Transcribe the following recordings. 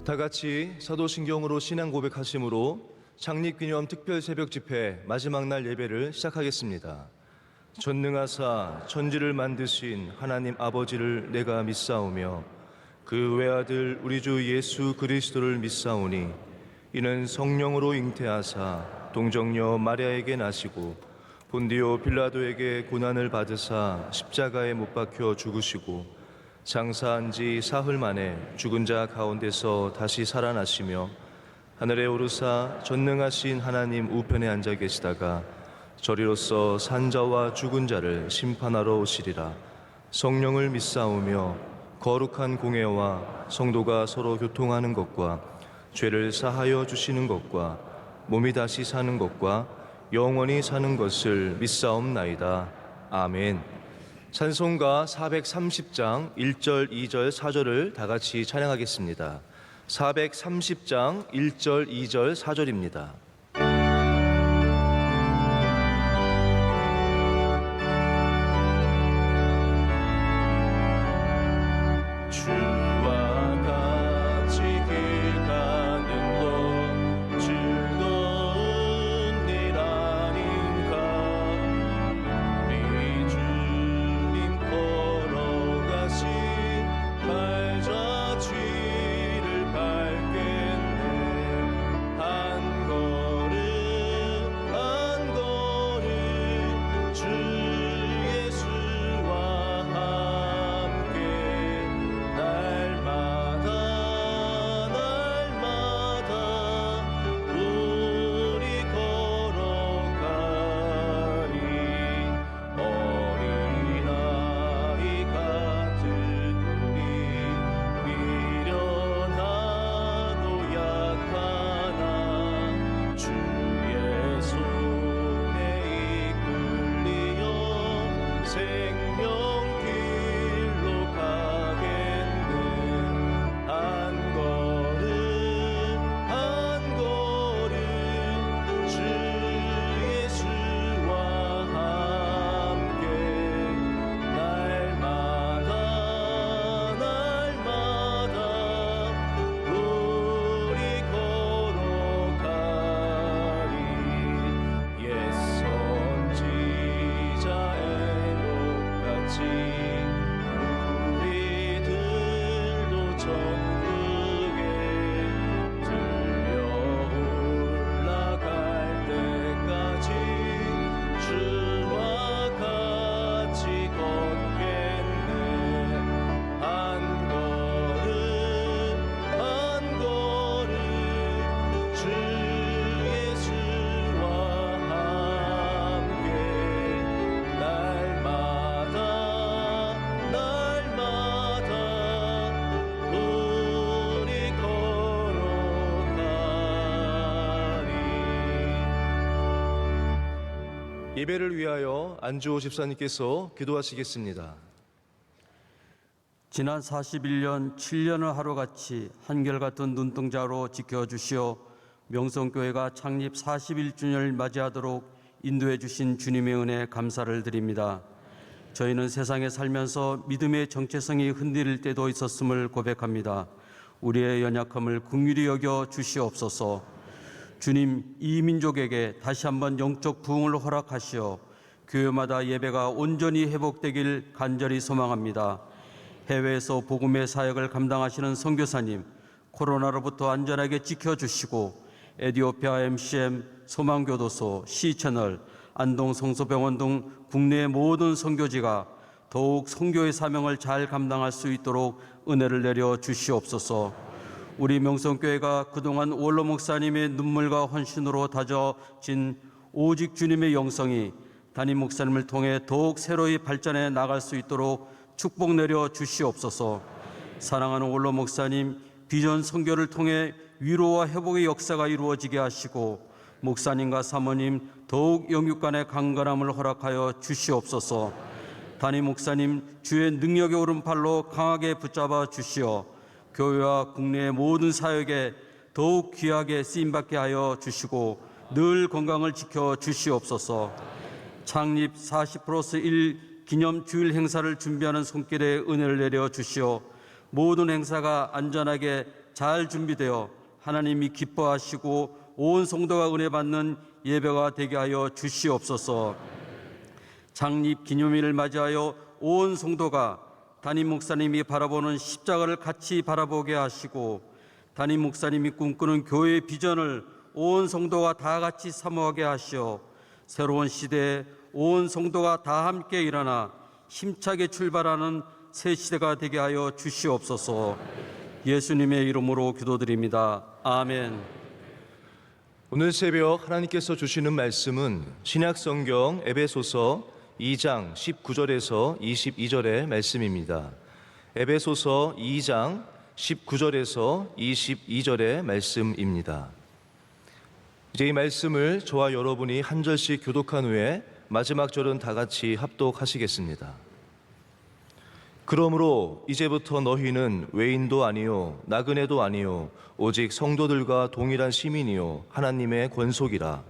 다 같이 사도신경으로 신앙 고백하심으로 창립기념 특별 새벽 집회 마지막 날 예배를 시작하겠습니다. 전능하사 천지를 만드신 하나님 아버지를 내가 믿사오며 그 외아들 우리 주 예수 그리스도를 믿사오니 이는 성령으로 잉태하사 동정녀 마리아에게 나시고 본디오 빌라도에게 고난을 받으사 십자가에 못 박혀 죽으시고 장사한 지 사흘 만에 죽은 자 가운데서 다시 살아나시며 하늘에 오르사 전능하신 하나님 우편에 앉아 계시다가 저리로서 산자와 죽은 자를 심판하러 오시리라. 성령을 믿사오며 거룩한 공회와 성도가 서로 교통하는 것과 죄를 사하여 주시는 것과 몸이 다시 사는 것과 영원히 사는 것을 믿사옵나이다. 아멘. 찬송가 430장 1절, 2절, 4절을 다 같이 찬양하겠습니다. 430장 1절, 2절, 4절입니다. 예배를 위하여 안주호 집사님께서 기도하시겠습니다. 지난 41년 7년을 하루같이 한결같은 눈동자로 지켜주시어 명성교회가 창립 41주년을 맞이하도록 인도해 주신 주님의 은혜에 감사를 드립니다. 저희는 세상에 살면서 믿음의 정체성이 흔들릴 때도 있었음을 고백합니다. 우리의 연약함을 긍휼히 여겨 주시옵소서. 주님, 이 민족에게 다시 한번 영적 부흥을 허락하시어 교회마다 예배가 온전히 회복되길 간절히 소망합니다. 해외에서 복음의 사역을 감당하시는 선교사님, 코로나로부터 안전하게 지켜주시고 에티오피아 MCM, 소망교도소, C채널, 안동성소병원 등 국내의 모든 선교지가 더욱 선교의 사명을 잘 감당할 수 있도록 은혜를 내려 주시옵소서. 우리 명성교회가 그동안 원로 목사님의 눈물과 헌신으로 다져진 오직 주님의 영성이 담임 목사님을 통해 더욱 새로이 발전해 나갈 수 있도록 축복 내려 주시옵소서. 사랑하는 원로 목사님, 비전 선교를 통해 위로와 회복의 역사가 이루어지게 하시고 목사님과 사모님 더욱 영육간의 강건함을 허락하여 주시옵소서. 담임 목사님 주의 능력의 오른팔로 강하게 붙잡아 주시어 교회와 국내의 모든 사역에 더욱 귀하게 쓰임받게 하여 주시고 늘 건강을 지켜 주시옵소서. 창립 40+1 기념 주일 행사를 준비하는 손길에 은혜를 내려 주시어 모든 행사가 안전하게 잘 준비되어 하나님이 기뻐하시고 온 성도가 은혜 받는 예배가 되게 하여 주시옵소서. 창립 기념일을 맞이하여 온 성도가 담임 목사님이 바라보는 십자가를 같이 바라보게 하시고 담임 목사님이 꿈꾸는 교회의 비전을 온 성도가 다 같이 사모하게 하시어 새로운 시대에 온 성도가 다 함께 일어나 힘차게 출발하는 새 시대가 되게 하여 주시옵소서. 예수님의 이름으로 기도드립니다. 아멘. 오늘 새벽 하나님께서 주시는 말씀은 신약성경 에베소서 2장 19절에서 22절의 말씀입니다. 에베소서 2장 19절에서 22절의 말씀입니다. 이제 이 말씀을 저와 여러분이 한 절씩 교독한 후에 마지막 절은 다 같이 합독하시겠습니다. 그러므로 이제부터 너희는 외인도 아니요 나그네도 아니요 오직 성도들과 동일한 시민이요 하나님의 권속이라.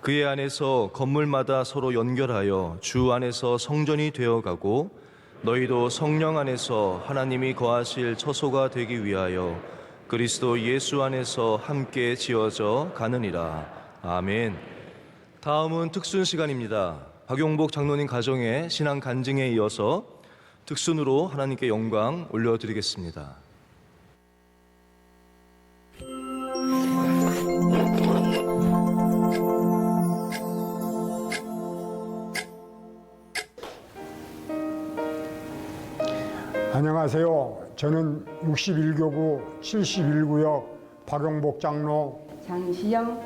그의 안에서 건물마다 서로 연결하여 주 안에서 성전이 되어가고 너희도 성령 안에서 하나님이 거하실 처소가 되기 위하여 그리스도 예수 안에서 함께 지어져 가느니라. 아멘. 다음은 특순 시간입니다. 박용복 장로님 가정의 신앙 간증에 이어서 특순으로 하나님께 영광 올려드리겠습니다. 안녕하세요. 저는 61교구 71구역 박용복 장로 장시영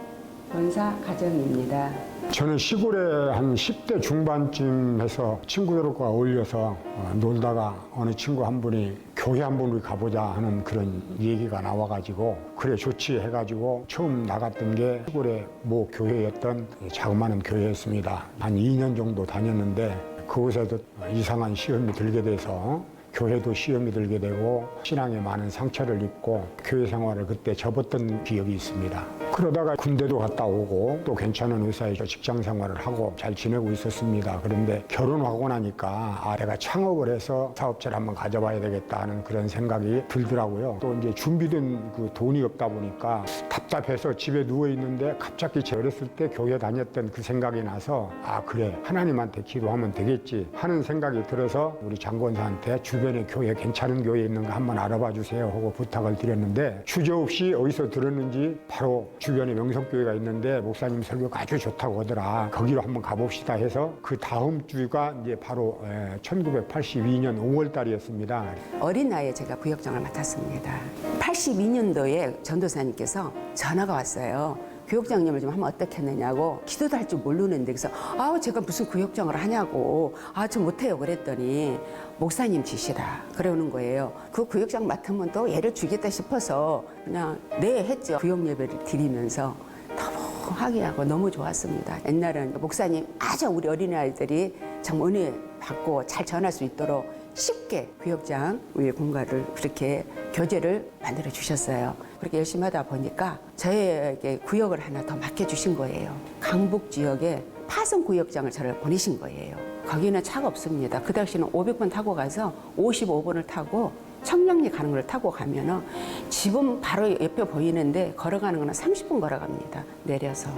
권사 가정입니다. 저는 시골에 한 10대 중반쯤 해서 친구들과 어울려서 놀다가 어느 친구 한 분이 교회 한번 우리 가보자 하는 그런 얘기가 나와가지고 그래 좋지 해가지고 처음 나갔던 게 시골의 모 교회였던 자그마한 교회였습니다. 한 2년 정도 다녔는데 그곳에도 이상한 시험이 들게 돼서 교회도 시험이 들게 되고 신앙에 많은 상처를 입고 교회 생활을 그때 접었던 기억이 있습니다. 그러다가 군대도 갔다 오고 또 괜찮은 회사에서 직장 생활을 하고 잘 지내고 있었습니다. 그런데 결혼하고 나니까 내가 창업을 해서 사업체를 한번 가져봐야 되겠다 하는 그런 생각이 들더라고요. 또 이제 준비된 그 돈이 없다 보니까 답답해서 집에 누워 있는데 갑자기 제 어렸을 때 교회 다녔던 그 생각이 나서 그래 하나님한테 기도하면 되겠지 하는 생각이 들어서 우리 장권사한테 주변에 교회 괜찮은 교회 있는가 한번 알아봐 주세요 하고 부탁을 드렸는데 주저없이 어디서 들었는지 바로 주변에 명성교회가 있는데 목사님 설교가 아주 좋다고 하더라. 거기로 한번 가봅시다 해서 그 다음 주가 이제 바로 1982년 5월 달이었습니다. 어린 나이에 제가 부역장을 맡았습니다. 82년도에 전도사님께서 전화가 왔어요. 구역장님을 좀 하면 어떻겠느냐고. 기도도 할 줄 모르는데 그래서 제가 무슨 구역장을 하냐고 저 못해요 그랬더니 목사님 지시라 그러는 거예요. 그 구역장 맡으면 또 예를 주겠다 싶어서 그냥 네 했죠. 구역 예배를 드리면서 너무 하기하고 너무 좋았습니다. 옛날에는 목사님 아주 우리 어린아이들이 참 은혜 받고 잘 전할 수 있도록 쉽게 구역장 위에 공간을 그렇게 교재를 만들어 주셨어요. 그렇게 열심히 하다 보니까 저에게 구역을 하나 더 맡겨주신 거예요. 강북 지역에 파성 구역장을 저를 보내신 거예요. 거기는 차가 없습니다. 그 당시는 500번 타고 가서 55번을 타고 청량리 가는 걸 타고 가면은 집은 바로 옆에 보이는데 걸어가는 거는 30분 걸어갑니다. 내려서.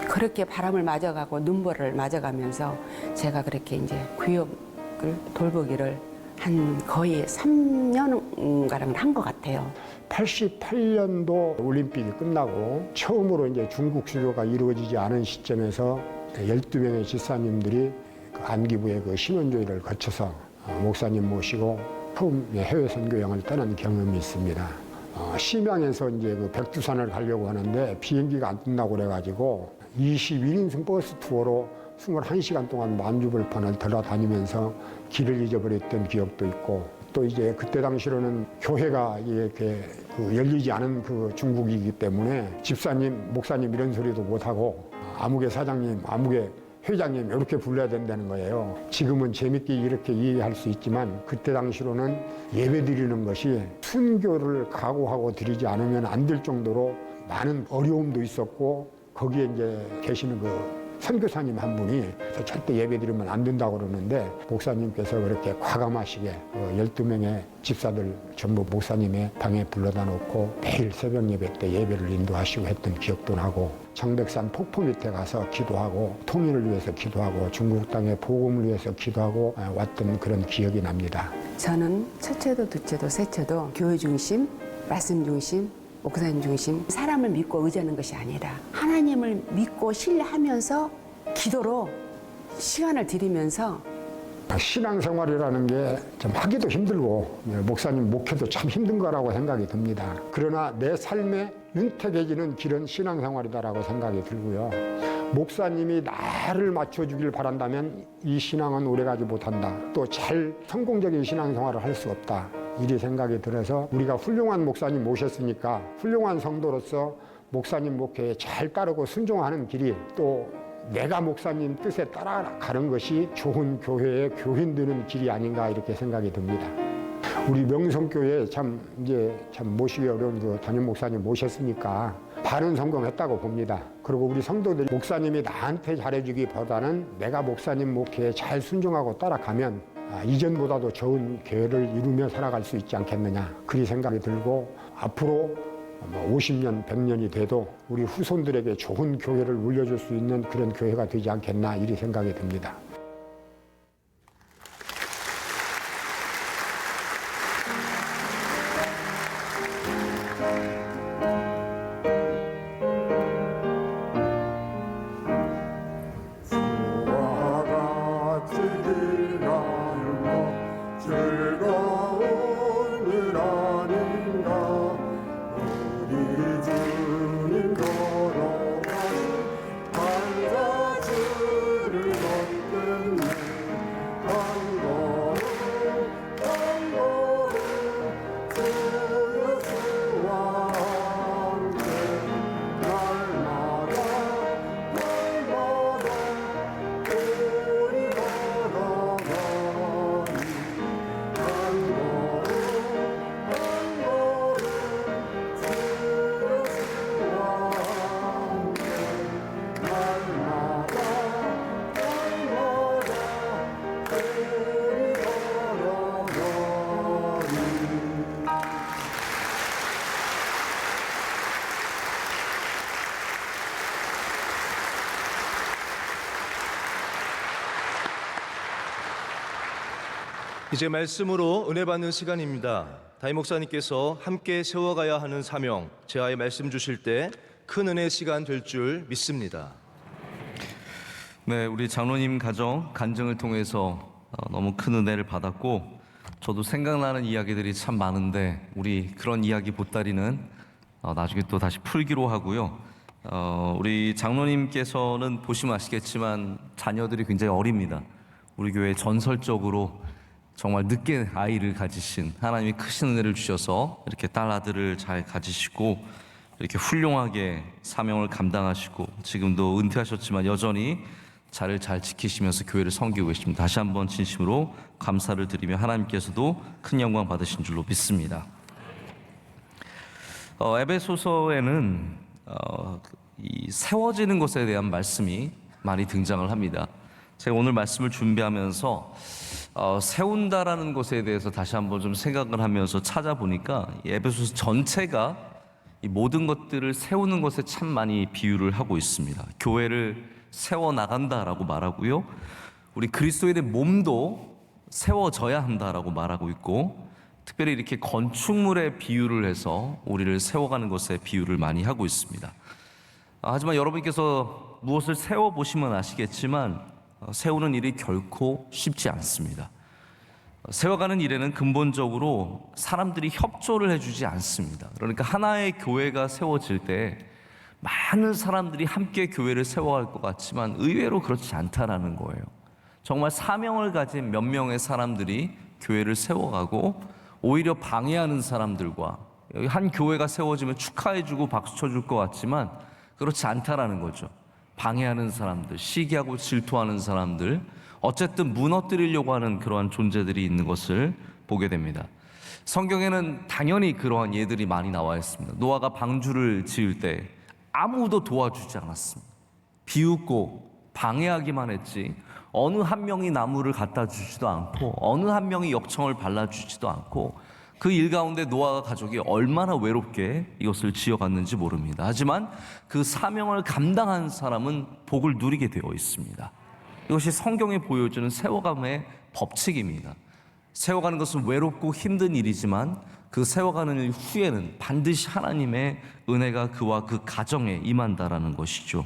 그렇게 바람을 맞아가고 눈보라를 맞아가면서 제가 그렇게 이제 구역을 돌보기를 한 거의 3년가량을 한 것 같아요. 88년도 올림픽이 끝나고 처음으로 이제 중국 수교가 이루어지지 않은 시점에서 12명의 집사님들이 그 안기부의 그 신원조회를 거쳐서 목사님 모시고 처음 해외 선교 여행을 떠난 경험이 있습니다. 심양에서 이제 그 백두산을 가려고 하는데 비행기가 안 뜬다고 그래가지고 21인승 버스 투어로 21시간 동안 만주벌판을 돌아다니면서 길을 잊어버렸던 기억도 있고 또 이제 그때 당시로는 교회가 이렇게 열리지 않은 그 중국이기 때문에 집사님, 목사님 이런 소리도 못하고 아무개 사장님, 아무개 회장님 이렇게 불러야 된다는 거예요. 지금은 재밌게 이렇게 이해할 수 있지만 그때 당시로는 예배 드리는 것이 순교를 각오하고 드리지 않으면 안 될 정도로 많은 어려움도 있었고 거기에 이제 계시는 그 선교사님 한 분이 절대 예배 드리면 안 된다고 그러는데 목사님께서 그렇게 과감하시게 12명의 집사들 전부 목사님의 방에 불러다 놓고 매일 새벽 예배 때 예배를 인도하시고 했던 기억도 나고, 장백산 폭포 밑에 가서 기도하고 통일을 위해서 기도하고 중국 땅의 복음을 위해서 기도하고 왔던 그런 기억이 납니다. 저는 첫째도 둘째도 셋째도 교회 중심, 말씀 중심, 목사님 중심, 사람을 믿고 의지하는 것이 아니라 하나님을 믿고 신뢰하면서 기도로 시간을 들이면서 신앙생활이라는 게 좀 하기도 힘들고 목사님 목회도 참 힘든 거라고 생각이 듭니다. 그러나 내 삶에 윤택해지는 길은 신앙생활이다라고 생각이 들고요. 목사님이 나를 맞춰주길 바란다면 이 신앙은 오래가지 못한다. 또 잘 성공적인 신앙생활을 할 수 없다. 이리 생각이 들어서 우리가 훌륭한 목사님 모셨으니까 훌륭한 성도로서 목사님 목회에 잘 따르고 순종하는 길이, 또 내가 목사님 뜻에 따라가는 것이 좋은 교회의 교인 되는 길이 아닌가 이렇게 생각이 듭니다. 우리 명성교회에 참 모시기 어려운 그 담임 목사님 모셨으니까 반은 성공했다고 봅니다. 그리고 우리 성도들 목사님이 나한테 잘해주기보다는 내가 목사님 목회에 잘 순종하고 따라가면 이전보다도 좋은 교회를 이루며 살아갈 수 있지 않겠느냐 그리 생각이 들고, 앞으로 50년, 100년이 돼도 우리 후손들에게 좋은 교회를 물려줄 수 있는 그런 교회가 되지 않겠나 이리 생각이 듭니다. 이제 말씀으로 은혜 받는 시간입니다. 담임 목사님께서 함께 세워가야 하는 사명, 제아의 말씀 주실 때 큰 은혜 시간 될 줄 믿습니다. 네, 우리 장로님 가정 간증을 통해서 너무 큰 은혜를 받았고, 저도 생각나는 이야기들이 참 많은데 우리 그런 이야기 보따리는 나중에 또 다시 풀기로 하고요. 우리 장로님께서는 보시면 아시겠지만 자녀들이 굉장히 어립니다. 우리 교회 전설적으로 정말 늦게 아이를 가지신, 하나님이 크신 은혜를 주셔서 이렇게 딸 아들을 잘 가지시고 이렇게 훌륭하게 사명을 감당하시고 지금도 은퇴하셨지만 여전히 자리를 잘 지키시면서 교회를 섬기고 계십니다. 다시 한번 진심으로 감사를 드리며 하나님께서도 큰 영광 받으신 줄로 믿습니다. 에베소서에는 이 세워지는 것에 대한 말씀이 많이 등장을 합니다. 제가 오늘 말씀을 준비하면서 세운다라는 것에 대해서 다시 한번 좀 생각을 하면서 찾아보니까 이 에베소서 전체가 이 모든 것들을 세우는 것에 참 많이 비유를 하고 있습니다. 교회를 세워나간다라고 말하고요, 우리 그리스도인의 몸도 세워져야 한다라고 말하고 있고, 특별히 이렇게 건축물에 비유를 해서 우리를 세워가는 것에 비유를 많이 하고 있습니다. 하지만 여러분께서 무엇을 세워보시면 아시겠지만 세우는 일이 결코 쉽지 않습니다. 세워가는 일에는 근본적으로 사람들이 협조를 해주지 않습니다. 그러니까 하나의 교회가 세워질 때 많은 사람들이 함께 교회를 세워갈 것 같지만 의외로 그렇지 않다라는 거예요. 정말 사명을 가진 몇 명의 사람들이 교회를 세워가고, 오히려 방해하는 사람들과, 한 교회가 세워지면 축하해주고 박수 쳐줄 것 같지만 그렇지 않다라는 거죠. 방해하는 사람들, 시기하고 질투하는 사람들, 어쨌든 무너뜨리려고 하는 그러한 존재들이 있는 것을 보게 됩니다. 성경에는 당연히 그러한 예들이 많이 나와 있습니다. 노아가 방주를 지을 때 아무도 도와주지 않았습니다. 비웃고 방해하기만 했지 어느 한 명이 나무를 갖다 주지도 않고 어느 한 명이 역청을 발라주지도 않고 그 일 가운데 노아가 가족이 얼마나 외롭게 이것을 지어갔는지 모릅니다. 하지만 그 사명을 감당한 사람은 복을 누리게 되어 있습니다. 이것이 성경이 보여주는 세워감의 법칙입니다. 세워가는 것은 외롭고 힘든 일이지만 그 세워가는 일 후에는 반드시 하나님의 은혜가 그와 그 가정에 임한다라는 것이죠.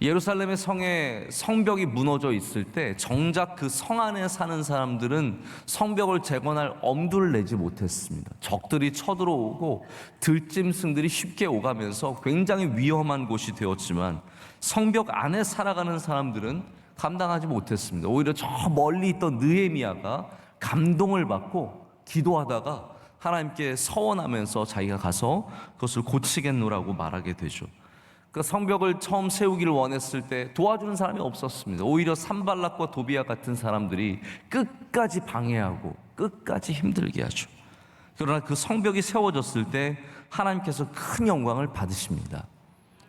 예루살렘의 성에 성벽이 무너져 있을 때 정작 그 성 안에 사는 사람들은 성벽을 재건할 엄두를 내지 못했습니다. 적들이 쳐들어오고 들짐승들이 쉽게 오가면서 굉장히 위험한 곳이 되었지만 성벽 안에 살아가는 사람들은 감당하지 못했습니다. 오히려 저 멀리 있던 느헤미야가 감동을 받고 기도하다가 하나님께 서원하면서 자기가 가서 그것을 고치겠노라고 말하게 되죠. 그 성벽을 처음 세우기를 원했을 때 도와주는 사람이 없었습니다. 오히려 산발락과 도비아 같은 사람들이 끝까지 방해하고 끝까지 힘들게 하죠. 그러나 그 성벽이 세워졌을 때 하나님께서 큰 영광을 받으십니다.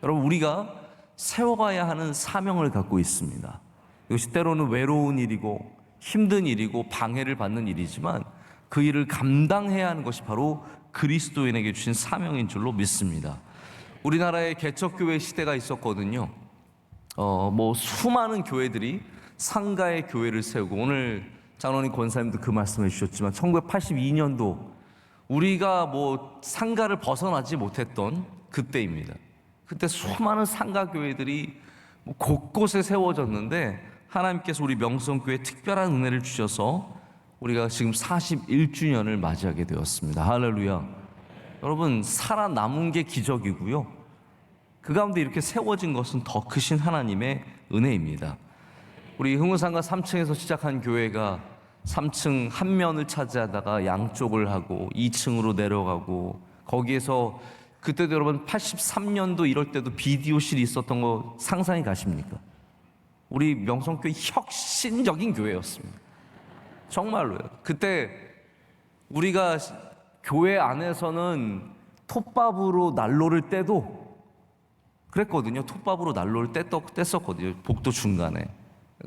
여러분, 우리가 세워가야 하는 사명을 갖고 있습니다. 이것이 때로는 외로운 일이고 힘든 일이고 방해를 받는 일이지만 그 일을 감당해야 하는 것이 바로 그리스도인에게 주신 사명인 줄로 믿습니다. 우리나라에 개척교회 시대가 있었거든요. 수많은 교회들이 상가의 교회를 세우고, 오늘 장로님 권사님도 그 말씀해 주셨지만 1982년도 우리가 상가를 벗어나지 못했던 그때입니다. 그때 수많은 상가 교회들이 곳곳에 세워졌는데 하나님께서 우리 명성교회에 특별한 은혜를 주셔서 우리가 지금 41주년을 맞이하게 되었습니다. 할렐루야. 여러분, 살아남은 게 기적이고요. 그 가운데 이렇게 세워진 것은 더 크신 하나님의 은혜입니다. 우리 흥우상가 3층에서 시작한 교회가 3층 한 면을 차지하다가 양쪽을 하고 2층으로 내려가고, 거기에서 그때도 여러분 83년도 이럴 때도 비디오실이 있었던 거 상상이 가십니까? 우리 명성교회 혁신적인 교회였습니다. 정말로요. 그때 우리가 교회 안에서는 톱밥으로 난로를 떼도 그랬거든요. 톱밥으로 난로를 뗐었거든요. 복도 중간에.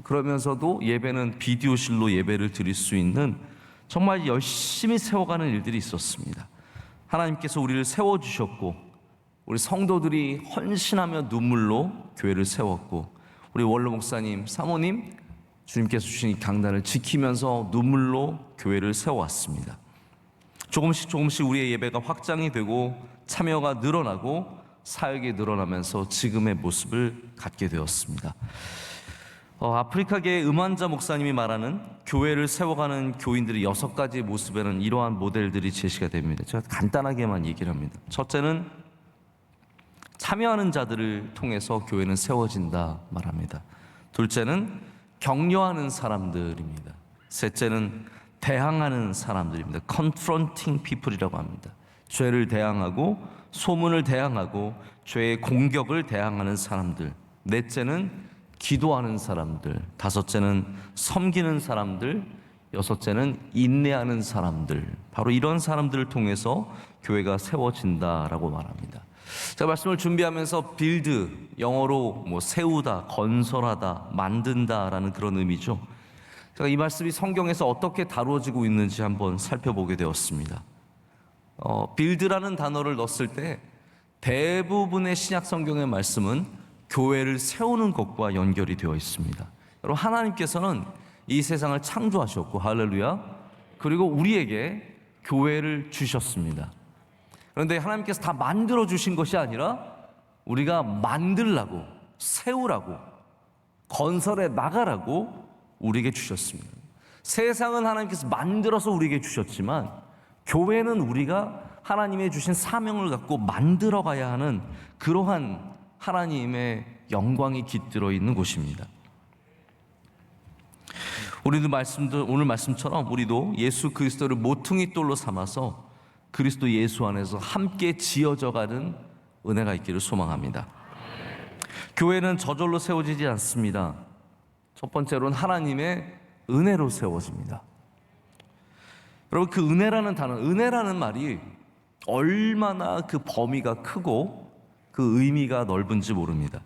그러면서도 예배는 비디오실로 예배를 드릴 수 있는 정말 열심히 세워가는 일들이 있었습니다. 하나님께서 우리를 세워주셨고, 우리 성도들이 헌신하며 눈물로 교회를 세웠고, 우리 원로 목사님, 사모님, 주님께서 주신 이 강단을 지키면서 눈물로 교회를 세워왔습니다. 조금씩 우리의 예배가 확장이 되고 참여가 늘어나고 사역이 늘어나면서 지금의 모습을 갖게 되었습니다. 아프리카계의 음환자 목사님이 말하는 교회를 세워가는 교인들의 6가지 모습에는 이러한 모델들이 제시가 됩니다. 제가 간단하게만 얘기를 합니다. 첫째는 참여하는 자들을 통해서 교회는 세워진다 말합니다. 둘째는 격려하는 사람들입니다. 셋째는 대항하는 사람들입니다. confronting people이라고 합니다. 죄를 대항하고 소문을 대항하고 죄의 공격을 대항하는 사람들. 넷째는 기도하는 사람들. 다섯째는 섬기는 사람들. 여섯째는 인내하는 사람들. 바로 이런 사람들을 통해서 교회가 세워진다라고 말합니다. 제가 말씀을 준비하면서 빌드, 영어로 세우다, 건설하다, 만든다라는 그런 의미죠. 제가 이 말씀이 성경에서 어떻게 다루어지고 있는지 한번 살펴보게 되었습니다. 빌드라는 단어를 넣었을 때 대부분의 신약 성경의 말씀은 교회를 세우는 것과 연결이 되어 있습니다. 여러분, 하나님께서는 이 세상을 창조하셨고, 할렐루야, 그리고 우리에게 교회를 주셨습니다. 그런데 하나님께서 다 만들어 주신 것이 아니라 우리가 만들라고, 세우라고, 건설해 나가라고 우리에게 주셨습니다. 세상은 하나님께서 만들어서 우리에게 주셨지만 교회는 우리가 하나님의 주신 사명을 갖고 만들어 가야 하는 그러한 하나님의 영광이 깃들어 있는 곳입니다. 오늘 말씀처럼 우리도 예수 그리스도를 모퉁이 돌로 삼아서 그리스도 예수 안에서 함께 지어져 가는 은혜가 있기를 소망합니다. 교회는 저절로 세워지지 않습니다. 첫 번째로는 하나님의 은혜로 세워집니다. 여러분, 그 은혜라는 말이 얼마나 그 범위가 크고 그 의미가 넓은지 모릅니다.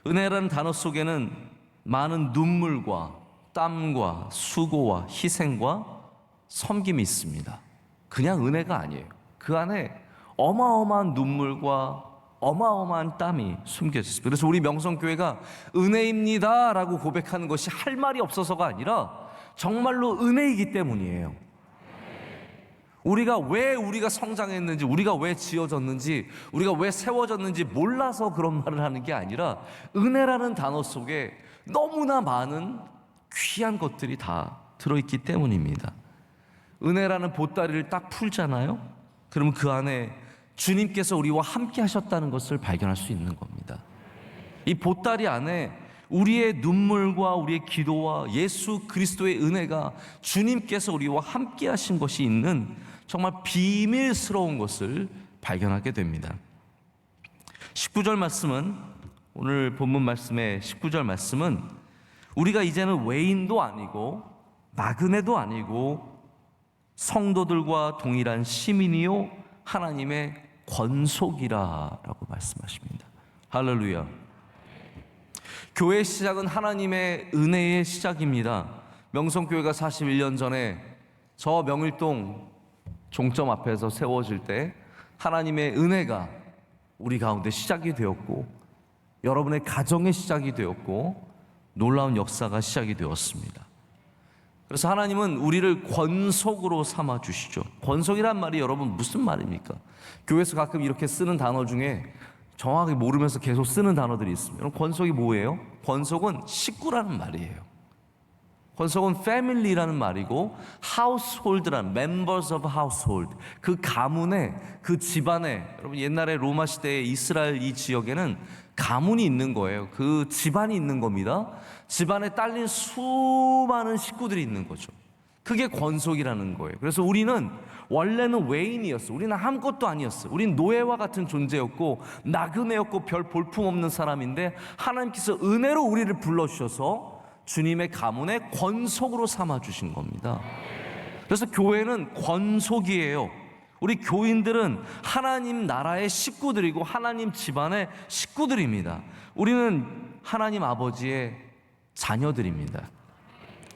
은혜라는 단어 속에는 많은 눈물과 땀과 수고와 희생과 섬김이 있습니다. 그냥 은혜가 아니에요. 그 안에 어마어마한 눈물과 어마어마한 땀이 숨겨져 있습니다. 그래서 우리 명성교회가 은혜입니다 라고 고백하는 것이 할 말이 없어서가 아니라 정말로 은혜이기 때문이에요. 우리가 성장했는지, 우리가 왜 지어졌는지, 우리가 왜 세워졌는지 몰라서 그런 말을 하는 게 아니라 은혜라는 단어 속에 너무나 많은 귀한 것들이 다 들어있기 때문입니다. 은혜라는 보따리를 딱 풀잖아요. 그러면 그 안에 주님께서 우리와 함께 하셨다는 것을 발견할 수 있는 겁니다. 이 보따리 안에 우리의 눈물과 우리의 기도와 예수 그리스도의 은혜가 주님께서 우리와 함께 하신 것이 있는 정말 비밀스러운 것을 발견하게 됩니다. 19절 말씀은, 오늘 본문 말씀의 19절 말씀은 우리가 이제는 외인도 아니고 나그네도 아니고 성도들과 동일한 시민이요 하나님의 권속이라라고 말씀하십니다. 할렐루야. 교회의 시작은 하나님의 은혜의 시작입니다. 명성교회가 41년 전에 저 명일동 종점 앞에서 세워질 때 하나님의 은혜가 우리 가운데 시작이 되었고, 여러분의 가정의 시작이 되었고, 놀라운 역사가 시작이 되었습니다. 그래서 하나님은 우리를 권속으로 삼아 주시죠. 권속이란 말이 여러분 무슨 말입니까? 교회에서 가끔 이렇게 쓰는 단어 중에 정확하게 모르면서 계속 쓰는 단어들이 있습니다. 여러분, 권속이 뭐예요? 권속은 식구라는 말이에요. 권속은 family라는 말이고, household라는, members of household, 그 가문에, 그 집안에, 여러분 옛날에 로마 시대의 이스라엘 이 지역에는 가문이 있는 거예요. 그 집안이 있는 겁니다. 집안에 딸린 수많은 식구들이 있는 거죠. 그게 권속이라는 거예요. 그래서 우리는 원래는 외인이었어요. 우리는 아무것도 아니었어요. 우리는 노예와 같은 존재였고 나그네였고 별 볼품없는 사람인데 하나님께서 은혜로 우리를 불러주셔서 주님의 가문의 권속으로 삼아주신 겁니다. 그래서 교회는 권속이에요. 우리 교인들은 하나님 나라의 식구들이고 하나님 집안의 식구들입니다. 우리는 하나님 아버지의 자녀들입니다.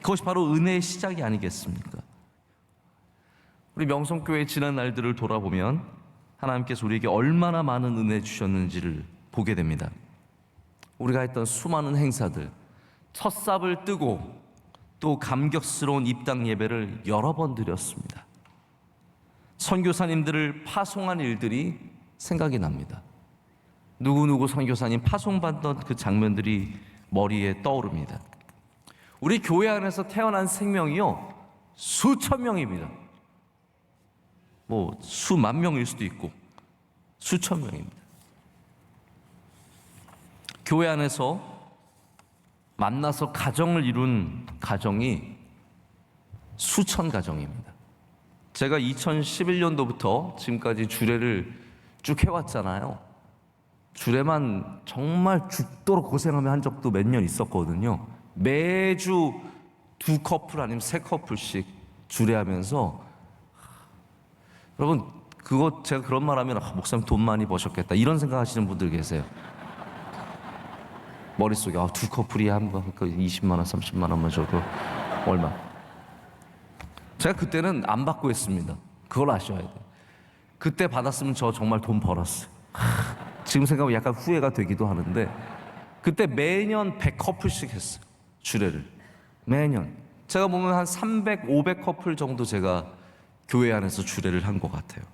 그것이 바로 은혜의 시작이 아니겠습니까? 우리 명성교회 지난 날들을 돌아보면 하나님께서 우리에게 얼마나 많은 은혜 주셨는지를 보게 됩니다. 우리가 했던 수많은 행사들, 첫삽을 뜨고 또 감격스러운 입당 예배를 여러 번 드렸습니다. 선교사님들을 파송한 일들이 생각이 납니다. 누구누구 선교사님 파송받던 그 장면들이 머리에 떠오릅니다. 우리 교회 안에서 태어난 생명이요 수천 명입니다. 뭐 수만 명일 수도 있고 수천 명입니다. 교회 안에서 만나서 가정을 이룬 가정이 수천 가정입니다. 제가 2011년도부터 지금까지 주례를 쭉 해왔잖아요. 주례만 정말 죽도록 고생하며 한 적도 몇 년 있었거든요. 매주 2커플 아니면 3커플씩 주례하면서, 여러분 그거 제가 그런 말 하면 목사님 돈 많이 버셨겠다 이런 생각 하시는 분들 계세요. 머릿속에 2커플이 한 번 20만 원 30만 원만 줘도 얼마. 제가 그때는 안 받고 했습니다. 그걸 아셔야 돼요. 그때 받았으면 저 정말 돈 벌었어요. 지금 생각하면 약간 후회가 되기도 하는데 그때 매년 100커플씩 했어요. 주례를 매년. 제가 보면 한 300, 500커플 정도 제가 교회 안에서 주례를 한 것 같아요.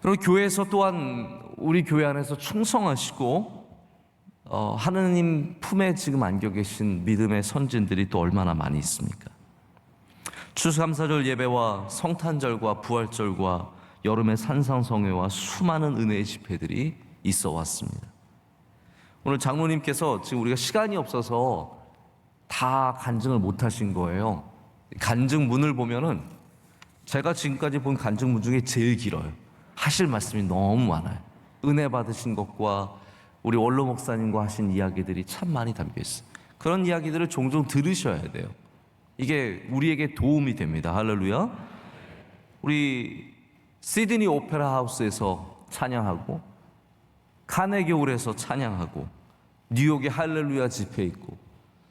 그리고 교회에서 또한 우리 교회 안에서 충성하시고 하느님 품에 지금 안겨 계신 믿음의 선진들이 또 얼마나 많이 있습니까? 추수감사절 예배와 성탄절과 부활절과 여름의 산상성회와 수많은 은혜의 집회들이 있어 왔습니다. 오늘 장로님께서 지금 우리가 시간이 없어서 다 간증을 못 하신 거예요. 간증문을 보면은 제가 지금까지 본 간증문 중에 제일 길어요. 하실 말씀이 너무 많아요. 은혜 받으신 것과 우리 원로 목사님과 하신 이야기들이 참 많이 담겨 있어요. 그런 이야기들을 종종 들으셔야 돼요. 이게 우리에게 도움이 됩니다. 할렐루야. 우리 시드니 오페라 하우스에서 찬양하고 카네기홀에서 찬양하고 뉴욕에 할렐루야 집회 있고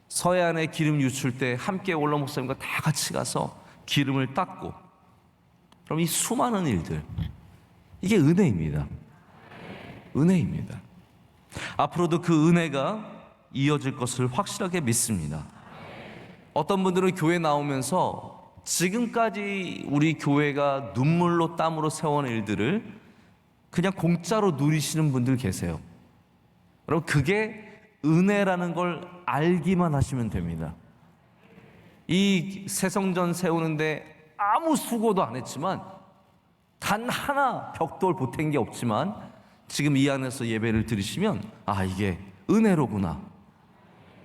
서해안에 기름 유출 때 함께 올라 목사님과 다 같이 가서 기름을 닦고, 그럼 이 수많은 일들, 이게 은혜입니다. 은혜입니다. 앞으로도 그 은혜가 이어질 것을 확실하게 믿습니다. 어떤 분들은 교회 나오면서 지금까지 우리 교회가 눈물로 땀으로 세워온 일들을 그냥 공짜로 누리시는 분들 계세요. 여러분, 그게 은혜라는 걸 알기만 하시면 됩니다. 이 새성전 세우는데 아무 수고도 안 했지만, 단 하나 벽돌 보탠 게 없지만 지금 이 안에서 예배를 드리시면 아, 이게 은혜로구나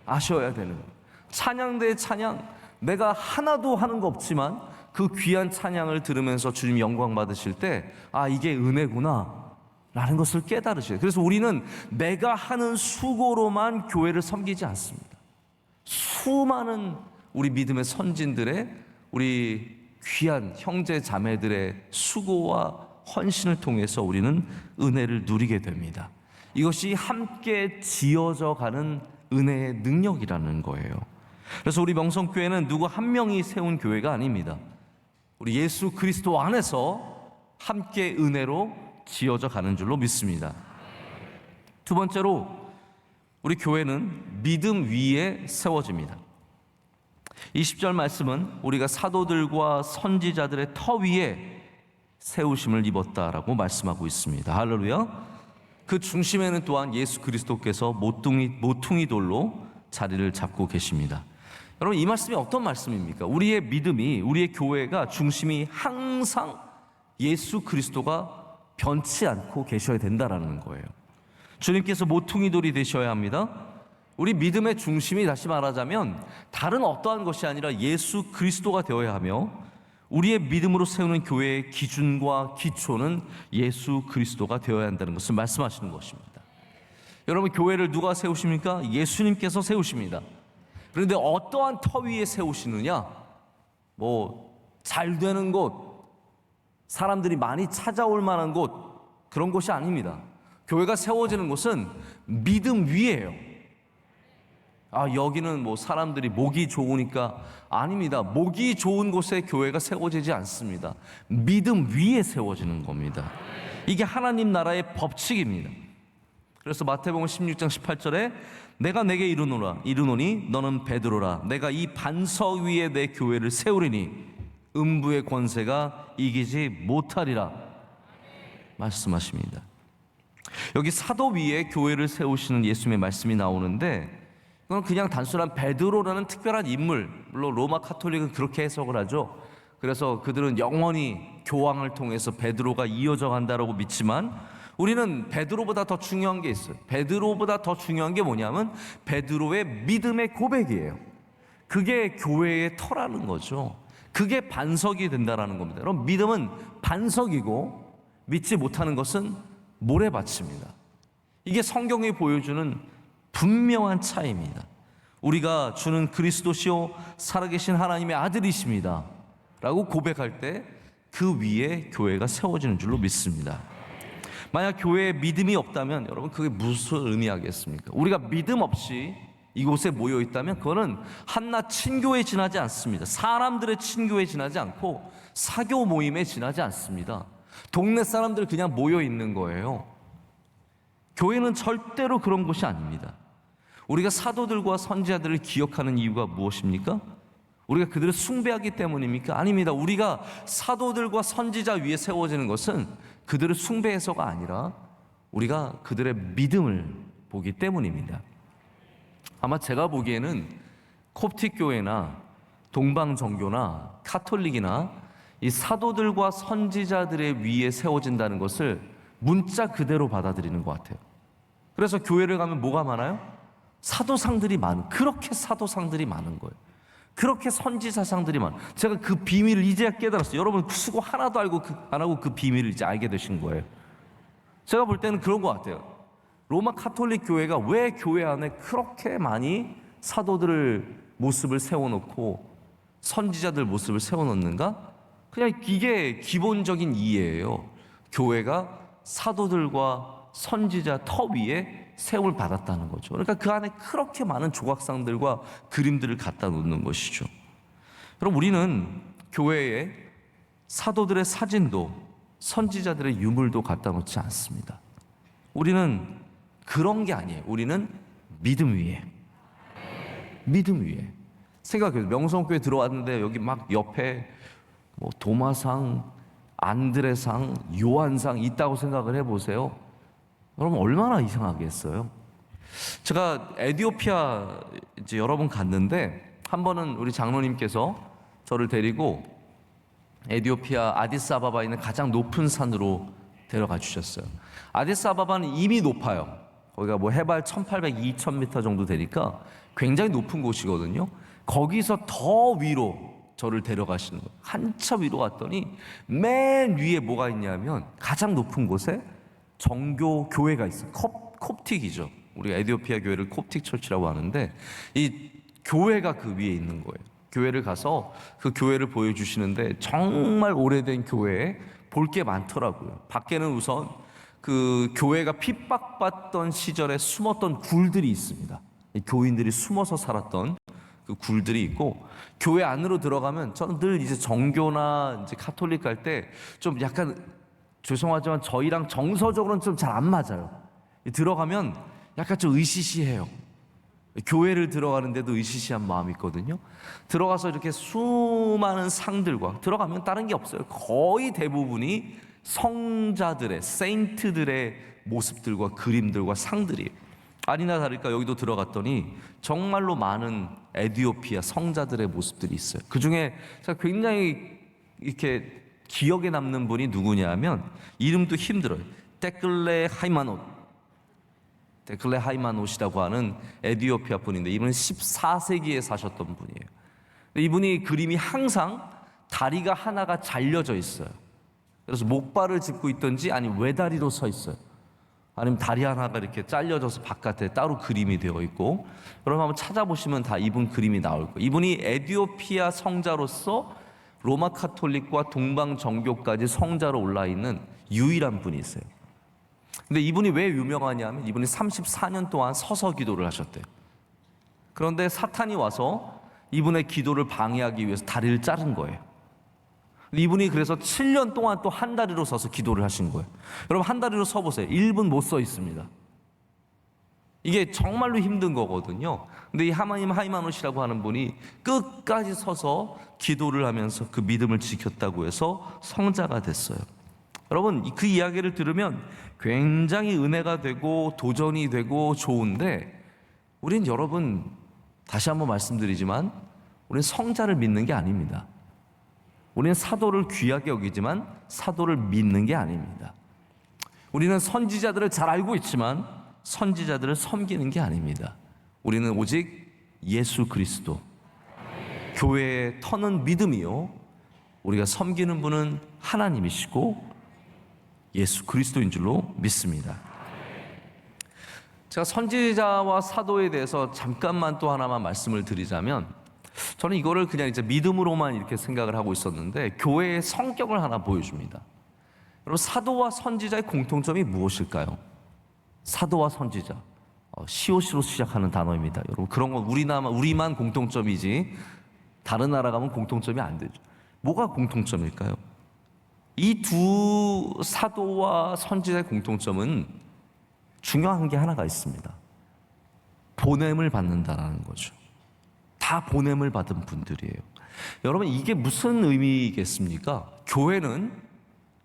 아셔야 되는 거예요. 찬양대의 찬양, 내가 하나도 하는 거 없지만 그 귀한 찬양을 들으면서 주님 영광 받으실 때 아, 이게 은혜구나 라는 것을 깨달으셔요. 그래서 우리는 내가 하는 수고로만 교회를 섬기지 않습니다. 수많은 우리 믿음의 선진들의, 우리 귀한 형제 자매들의 수고와 헌신을 통해서 우리는 은혜를 누리게 됩니다. 이것이 함께 지어져 가는 은혜의 능력이라는 거예요. 그래서 우리 명성교회는 누구 한 명이 세운 교회가 아닙니다. 우리 예수 그리스도 안에서 함께 은혜로 지어져 가는 줄로 믿습니다. 두 번째로, 우리 교회는 믿음 위에 세워집니다. 20절 말씀은 우리가 사도들과 선지자들의 터 위에 세우심을 입었다라고 말씀하고 있습니다. 할렐루야. 그 중심에는 또한 예수 그리스도께서 모퉁이 돌로 자리를 잡고 계십니다. 여러분, 이 말씀이 어떤 말씀입니까? 우리의 믿음이, 우리의 교회가 중심이 항상 예수 그리스도가 변치 않고 계셔야 된다라는 거예요. 주님께서 모퉁이 돌이 되셔야 합니다. 우리 믿음의 중심이, 다시 말하자면 다른 어떠한 것이 아니라 예수 그리스도가 되어야 하며, 우리의 믿음으로 세우는 교회의 기준과 기초는 예수 그리스도가 되어야 한다는 것을 말씀하시는 것입니다. 여러분, 교회를 누가 세우십니까? 예수님께서 세우십니다. 그런데 어떠한 터 위에 세우시느냐? 잘 되는 곳, 사람들이 많이 찾아올 만한 곳, 그런 곳이 아닙니다. 교회가 세워지는 곳은 믿음 위에요. 아, 여기는 사람들이 목이 좋으니까, 아닙니다. 목이 좋은 곳에 교회가 세워지지 않습니다. 믿음 위에 세워지는 겁니다. 이게 하나님 나라의 법칙입니다. 그래서 마태복음 16장 18절에 내가 내게 이르노니 너는 베드로라. 내가 이 반석 위에 내 교회를 세우리니 음부의 권세가 이기지 못하리라 말씀하십니다. 여기 사도 위에 교회를 세우시는 예수님의 말씀이 나오는데, 그건 그냥 단순한 베드로라는 특별한 인물, 물론 로마 카톨릭은 그렇게 해석을 하죠. 그래서 그들은 영원히 교황을 통해서 베드로가 이어져 간다라고 믿지만, 우리는 베드로보다 더 중요한 게 있어요. 베드로보다 더 중요한 게 뭐냐면 베드로의 믿음의 고백이에요. 그게 교회의 터라는 거죠. 그게 반석이 된다라는 겁니다. 여러분, 믿음은 반석이고 믿지 못하는 것은 모래밭입니다. 이게 성경이 보여주는 분명한 차이입니다. 우리가 주는 그리스도시요 살아계신 하나님의 아들이십니다 라고 고백할 때 그 위에 교회가 세워지는 줄로 믿습니다. 만약 교회에 믿음이 없다면 여러분, 그게 무슨 의미하겠습니까? 우리가 믿음 없이 이곳에 모여 있다면 그거는 한낱 친교에 지나지 않습니다. 사람들의 친교에 지나지 않고 사교 모임에 지나지 않습니다. 동네 사람들 그냥 모여 있는 거예요. 교회는 절대로 그런 곳이 아닙니다. 우리가 사도들과 선지자들을 기억하는 이유가 무엇입니까? 우리가 그들을 숭배하기 때문입니까? 아닙니다. 우리가 사도들과 선지자 위에 세워지는 것은 그들을 숭배해서가 아니라 우리가 그들의 믿음을 보기 때문입니다. 아마 제가 보기에는 콥틱 교회나 동방정교나 카톨릭이나 이 사도들과 선지자들의 위에 세워진다는 것을 문자 그대로 받아들이는 것 같아요. 그래서 교회를 가면 뭐가 많아요? 사도상들이 그렇게 사도상들이 많은 거예요. 그렇게 선지자상들이 많아요. 제가 그 비밀을 이제야 깨달았어요. 여러분, 수고 하나도 안 하고 그 비밀을 이제 알게 되신 거예요. 제가 볼 때는 그런 것 같아요. 로마 카톨릭 교회가 왜 교회 안에 그렇게 많이 사도들을 모습을 세워놓고 선지자들 모습을 세워놓는가? 그냥 이게 기본적인 이해예요. 교회가 사도들과 선지자 터 위에 세움을 받았다는 거죠. 그러니까 그 안에 그렇게 많은 조각상들과 그림들을 갖다 놓는 것이죠. 여러분, 우리는 교회에 사도들의 사진도 선지자들의 유물도 갖다 놓지 않습니다. 우리는 그런 게 아니에요. 우리는 믿음 위에 생각해요. 명성교회 들어왔는데 여기 막 옆에 뭐 도마상, 안드레상, 요한상 있다고 생각을 해보세요. 여러분 얼마나 이상하겠어요. 제가 에티오피아 이제 여러 번 갔는데 한 번은 우리 장로님께서 저를 데리고 에티오피아 아디스아바바에 있는 가장 높은 산으로 데려가 주셨어요. 아디스아바바는 이미 높아요. 거기가 뭐 해발 1800, 2000m 정도 되니까 굉장히 높은 곳이거든요. 거기서 더 위로 저를 데려가시는 거예요. 한참 위로 갔더니 맨 위에 뭐가 있냐면 가장 높은 곳에 정교 교회가 있어요. 콥틱이죠. 우리가 에티오피아 교회를 콥틱 철치라고 하는데 이 교회가 그 위에 있는 거예요. 교회를 가서 그 교회를 보여주시는데 정말 오래된 교회에 볼 게 많더라고요. 밖에는 우선 그 교회가 핍박받던 시절에 숨었던 굴들이 있습니다. 이 교인들이 숨어서 살았던 그 굴들이 있고, 교회 안으로 들어가면 저는 늘 이제 정교나 이제 카톨릭 갈 때 좀 약간 죄송하지만 저희랑 정서적으로는 좀 잘 안 맞아요. 들어가면 약간 좀 으시시해요. 교회를 들어가는데도 으시시한 마음이 있거든요. 들어가서 이렇게 수많은 상들과 들어가면 다른 게 없어요. 거의 대부분이 성자들의, 세인트들의 모습들과 그림들과 상들이, 아니나 다를까 여기도 들어갔더니 정말로 많은 에티오피아 성자들의 모습들이 있어요. 그 중에 제가 굉장히 이렇게 기억에 남는 분이 누구냐면, 이름도 힘들어요. 데클레 하이마노시라고 하는 에티오피아 분인데, 이분은 14세기에 사셨던 분이에요. 이분이 그림이 항상 다리가 하나가 잘려져 있어요. 그래서 목발을 짚고 있든지 아니면 외다리로 서 있어요. 아니면 다리 하나가 이렇게 잘려져서 바깥에 따로 그림이 되어 있고, 여러분 한번 찾아보시면 다 이분 그림이 나올 거예요. 이분이 에티오피아 성자로서 로마 카톨릭과 동방 정교까지 성자로 올라 있는 유일한 분이 있어요. 근데 이분이 왜 유명하냐면 이분이 34년 동안 서서 기도를 하셨대요. 그런데 사탄이 와서 이분의 기도를 방해하기 위해서 다리를 자른 거예요. 이분이 그래서 7년 동안 또 한 다리로 서서 기도를 하신 거예요. 여러분 한 다리로 서 보세요. 1분 못 서 있습니다. 이게 정말로 힘든 거거든요. 근데 이 하이마노시라고 하는 분이 끝까지 서서 기도를 하면서 그 믿음을 지켰다고 해서 성자가 됐어요. 여러분 그 이야기를 들으면 굉장히 은혜가 되고 도전이 되고 좋은데, 우린 여러분 다시 한번 말씀드리지만 우리는 성자를 믿는 게 아닙니다. 우리는 사도를 귀하게 여기지만 사도를 믿는 게 아닙니다. 우리는 선지자들을 잘 알고 있지만 선지자들을 섬기는 게 아닙니다. 우리는 오직 예수 그리스도, 교회의 터는 믿음이요, 우리가 섬기는 분은 하나님이시고 예수 그리스도인 줄로 믿습니다. 제가 선지자와 사도에 대해서 잠깐만 또 하나만 말씀을 드리자면, 저는 이거를 그냥 이제 믿음으로만 이렇게 생각을 하고 있었는데 교회의 성격을 하나 보여줍니다. 여러분 사도와 선지자의 공통점이 무엇일까요? 사도와 선지자, 시오시로 시작하는 단어입니다. 여러분 그런 건 우리만 공통점이지 다른 나라 가면 공통점이 안 되죠. 뭐가 공통점일까요? 이 두 사도와 선지자의 공통점은 중요한 게 하나가 있습니다. 보냄을 받는다는 거죠. 다 보냄을 받은 분들이에요. 여러분 이게 무슨 의미겠습니까? 교회는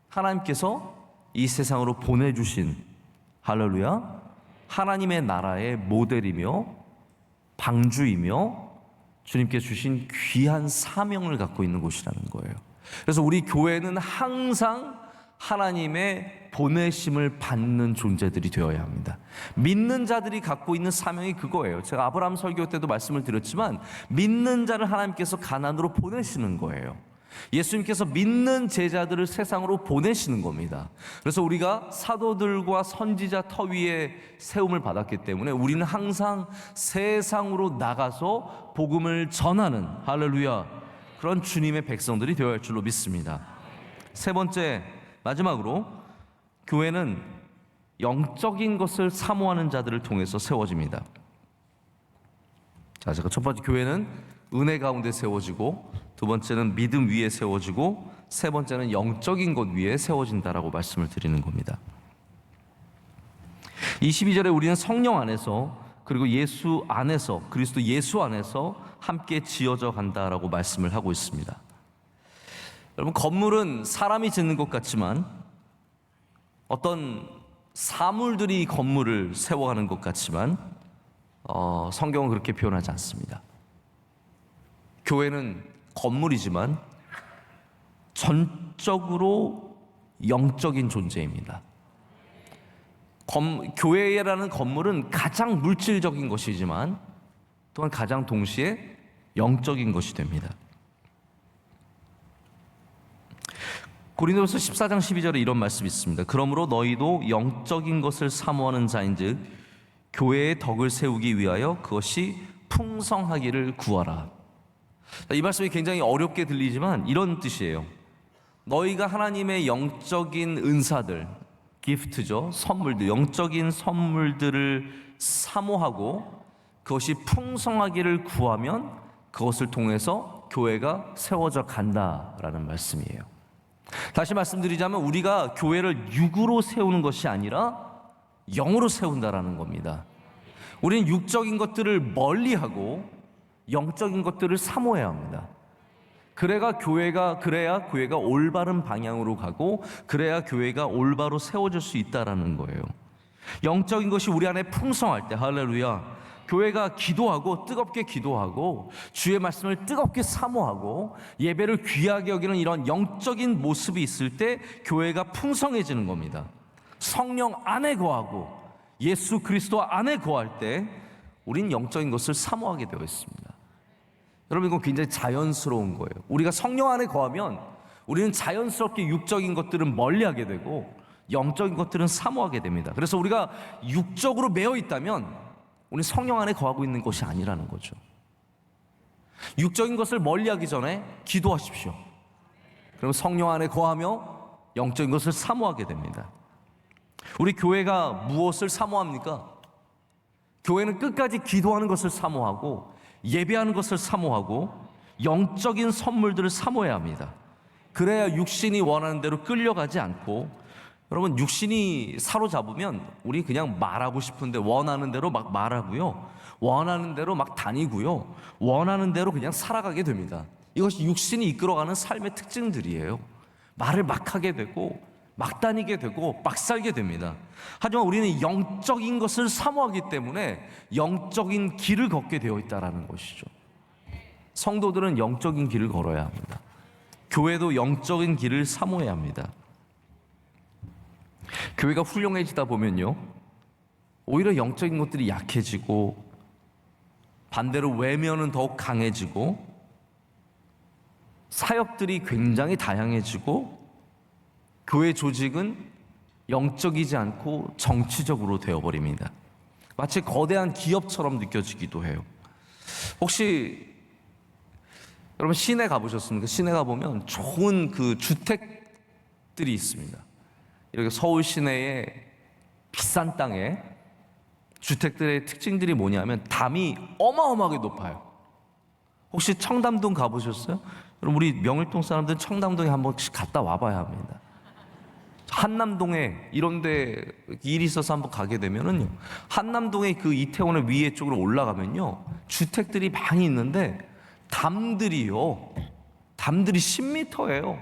하나님께서 이 세상으로 보내주신, 할렐루야, 하나님의 나라의 모델이며 방주이며 주님께 주신 귀한 사명을 갖고 있는 곳이라는 거예요. 그래서 우리 교회는 항상 하나님의 보내심을 받는 존재들이 되어야 합니다. 믿는 자들이 갖고 있는 사명이 그거예요. 제가 아브라함 설교 때도 말씀을 드렸지만 믿는 자를 하나님께서 가나안으로 보내시는 거예요. 예수님께서 믿는 제자들을 세상으로 보내시는 겁니다. 그래서 우리가 사도들과 선지자 터 위에 세움을 받았기 때문에 우리는 항상 세상으로 나가서 복음을 전하는, 할렐루야, 그런 주님의 백성들이 되어야 할 줄로 믿습니다. 세 번째, 마지막으로 교회는 영적인 것을 사모하는 자들을 통해서 세워집니다. 자, 제가 첫 번째, 교회는 은혜 가운데 세워지고, 두 번째는 믿음 위에 세워지고, 세 번째는 영적인 것 위에 세워진다라고 말씀을 드리는 겁니다. 22절에 우리는 성령 안에서, 그리고 예수 안에서, 그리스도 예수 안에서 함께 지어져 간다라고 말씀을 하고 있습니다. 여러분, 건물은 사람이 짓는 것 같지만 어떤 사물들이 건물을 세워가는 것 같지만 성경은 그렇게 표현하지 않습니다. 교회는 건물이지만 전적으로 영적인 존재입니다. 교회라는 건물은 가장 물질적인 것이지만 또한 가장 동시에 영적인 것이 됩니다. 고린도후서 14장 12절에 이런 말씀이 있습니다. 그러므로 너희도 영적인 것을 사모하는 자인즉 교회의 덕을 세우기 위하여 그것이 풍성하기를 구하라. 이 말씀이 굉장히 어렵게 들리지만 이런 뜻이에요. 너희가 하나님의 영적인 은사들, 기프트죠, 선물들, 영적인 선물들을 사모하고 그것이 풍성하기를 구하면 그것을 통해서 교회가 세워져 간다라는 말씀이에요. 다시 말씀드리자면 우리가 교회를 육으로 세우는 것이 아니라 영으로 세운다라는 겁니다. 우리는 육적인 것들을 멀리하고 영적인 것들을 사모해야 합니다. 그래야 교회가 올바른 방향으로 가고 그래야 교회가 올바로 세워질 수 있다라는 거예요. 영적인 것이 우리 안에 풍성할 때, 할렐루야, 교회가 기도하고 뜨겁게 기도하고 주의 말씀을 뜨겁게 사모하고 예배를 귀하게 여기는 이런 영적인 모습이 있을 때 교회가 풍성해지는 겁니다. 성령 안에 거하고 예수 그리스도 안에 거할 때 우린 영적인 것을 사모하게 되어 있습니다. 여러분, 이건 굉장히 자연스러운 거예요. 우리가 성령 안에 거하면 우리는 자연스럽게 육적인 것들은 멀리하게 되고 영적인 것들은 사모하게 됩니다. 그래서 우리가 육적으로 매여 있다면 우리는 성령 안에 거하고 있는 것이 아니라는 거죠. 육적인 것을 멀리하기 전에 기도하십시오. 그럼 성령 안에 거하며 영적인 것을 사모하게 됩니다. 우리 교회가 무엇을 사모합니까? 교회는 끝까지 기도하는 것을 사모하고 예배하는 것을 사모하고 영적인 선물들을 사모해야 합니다. 그래야 육신이 원하는 대로 끌려가지 않고, 여러분, 육신이 사로잡으면 우리 그냥 말하고 싶은데 원하는 대로 막 말하고요, 원하는 대로 막 다니고요, 원하는 대로 그냥 살아가게 됩니다. 이것이 육신이 이끌어가는 삶의 특징들이에요. 말을 막 하게 되고 막 다니게 되고 막 살게 됩니다. 하지만 우리는 영적인 것을 사모하기 때문에 영적인 길을 걷게 되어 있다는 것이죠. 성도들은 영적인 길을 걸어야 합니다. 교회도 영적인 길을 사모해야 합니다. 교회가 훌륭해지다 보면요, 오히려 영적인 것들이 약해지고 반대로 외면은 더욱 강해지고 사역들이 굉장히 다양해지고 교회 조직은 영적이지 않고 정치적으로 되어버립니다. 마치 거대한 기업처럼 느껴지기도 해요. 혹시 여러분 시내 가보셨습니까? 시내 가보면 좋은 그 주택들이 있습니다. 이렇게 서울 시내의 비싼 땅에 주택들의 특징들이 뭐냐면 담이 어마어마하게 높아요. 혹시 청담동 가보셨어요? 여러분, 우리 명일동 사람들은 청담동에 한 번씩 갔다 와봐야 합니다. 한남동에 이런데 일이 있어서 한번 가게 되면은요, 한남동의 그 이태원의 위에 쪽으로 올라가면요, 주택들이 많이 있는데 담들이 10m예요.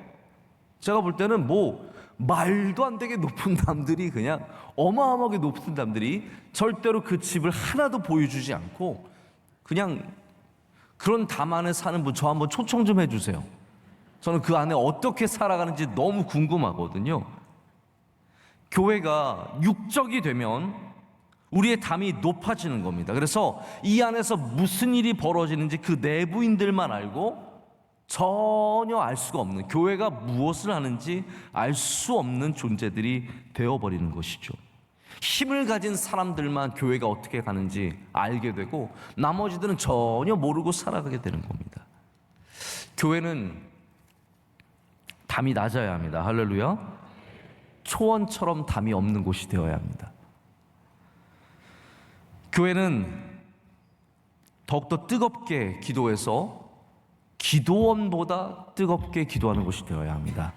제가 볼 때는 뭐 말도 안 되게 높은 담들이, 그냥 어마어마하게 높은 담들이 절대로 그 집을 하나도 보여주지 않고 그냥 그런 담 안에 사는 분 저 한번 초청 좀 해주세요. 저는 그 안에 어떻게 살아가는지 너무 궁금하거든요. 교회가 육적이 되면 우리의 담이 높아지는 겁니다. 그래서 이 안에서 무슨 일이 벌어지는지 그 내부인들만 알고 전혀 알 수가 없는, 교회가 무엇을 하는지 알 수 없는 존재들이 되어버리는 것이죠. 힘을 가진 사람들만 교회가 어떻게 가는지 알게 되고 나머지들은 전혀 모르고 살아가게 되는 겁니다. 교회는 담이 낮아야 합니다. 할렐루야. 초원처럼 담이 없는 곳이 되어야 합니다. 교회는 더욱더 뜨겁게 기도해서 기도원보다 뜨겁게 기도하는 곳이 되어야 합니다.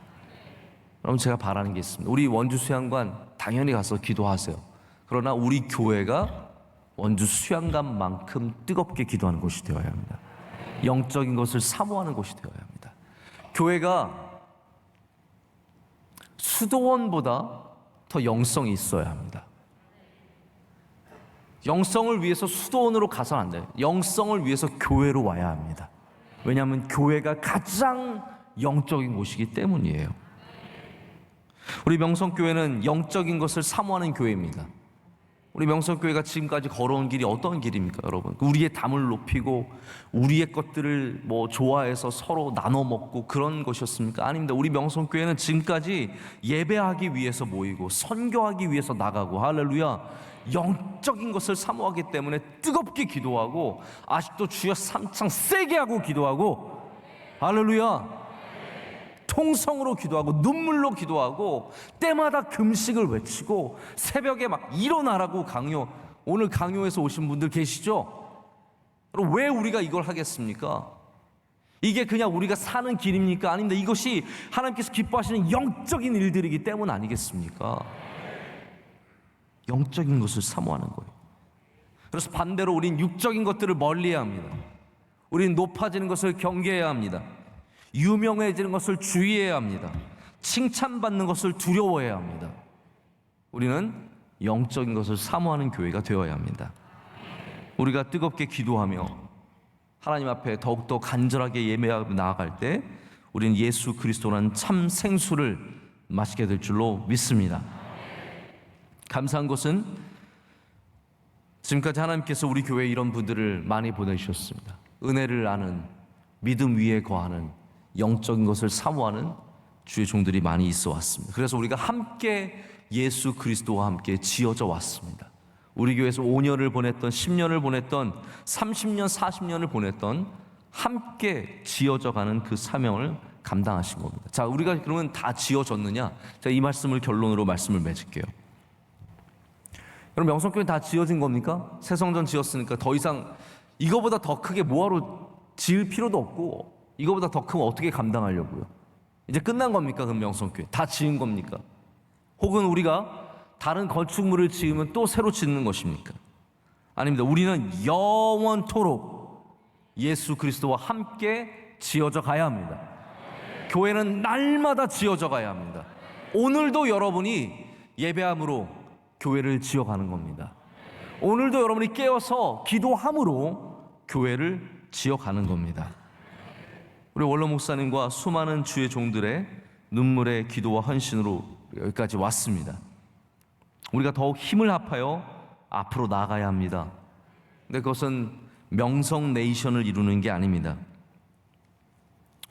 그럼 제가 바라는 게 있습니다. 우리 원주 수양관 당연히 가서 기도하세요. 그러나 우리 교회가 원주 수양관만큼 뜨겁게 기도하는 곳이 되어야 합니다. 영적인 것을 사모하는 곳이 되어야 합니다. 교회가 수도원보다 더 영성이 있어야 합니다. 영성을 위해서 수도원으로 가서는 안 돼요. 영성을 위해서 교회로 와야 합니다. 왜냐하면 교회가 가장 영적인 곳이기 때문이에요. 우리 명성교회는 영적인 것을 사모하는 교회입니다. 우리 명성교회가 지금까지 걸어온 길이 어떤 길입니까, 여러분? 우리의 담을 높이고 우리의 것들을 좋아해서 서로 나눠 먹고 그런 것이었습니까? 아닙니다. 우리 명성교회는 지금까지 예배하기 위해서 모이고 선교하기 위해서 나가고, 할렐루야, 영적인 것을 사모하기 때문에 뜨겁게 기도하고 아직도 주여 삼창 세게 하고 기도하고, 할렐루야, 통성으로 기도하고 눈물로 기도하고 때마다 금식을 외치고 새벽에 막 일어나라고 강요. 오늘 강요에서 오신 분들 계시죠? 그럼 왜 우리가 이걸 하겠습니까? 이게 그냥 우리가 사는 길입니까? 아닙니다. 이것이 하나님께서 기뻐하시는 영적인 일들이기 때문 아니겠습니까? 영적인 것을 사모하는 거예요. 그래서 반대로 우린 육적인 것들을 멀리해야 합니다. 우린 높아지는 것을 경계해야 합니다. 유명해지는 것을 주의해야 합니다. 칭찬받는 것을 두려워해야 합니다. 우리는 영적인 것을 사모하는 교회가 되어야 합니다. 우리가 뜨겁게 기도하며 하나님 앞에 더욱더 간절하게 예배하고 나아갈 때 우리는 예수 그리스도라는 참 생수를 마시게 될 줄로 믿습니다. 감사한 것은 지금까지 하나님께서 우리 교회에 이런 분들을 많이 보내주셨습니다. 은혜를 아는, 믿음 위에 거하는, 영적인 것을 사모하는 주의 종들이 많이 있어 왔습니다. 그래서 우리가 함께 예수 그리스도와 함께 지어져 왔습니다. 우리 교회에서 5년을 보냈던, 10년을 보냈던, 30년, 40년을 보냈던 함께 지어져 가는 그 사명을 감당하신 겁니다. 자, 우리가 그러면 다 지어졌느냐? 자, 이 말씀을 결론으로 말씀을 맺을게요. 여러분, 명성교회 다 지어진 겁니까? 새 성전 지었으니까 더 이상 이거보다 더 크게 뭐하러 지을 필요도 없고 이거보다 더 크면 어떻게 감당하려고요? 이제 끝난 겁니까? 그럼 명성교회 다 지은 겁니까? 혹은 우리가 다른 건축물을 지으면 또 새로 짓는 것입니까? 아닙니다. 우리는 영원토록 예수 그리스도와 함께 지어져 가야 합니다. 교회는 날마다 지어져 가야 합니다. 오늘도 여러분이 예배함으로 교회를 지어가는 겁니다. 오늘도 여러분이 깨어서 기도함으로 교회를 지어가는 겁니다. 우리 원로 목사님과 수많은 주의 종들의 눈물의 기도와 헌신으로 여기까지 왔습니다. 우리가 더욱 힘을 합하여 앞으로 나아가야 합니다. 근데 그것은 명성 네이션을 이루는 게 아닙니다.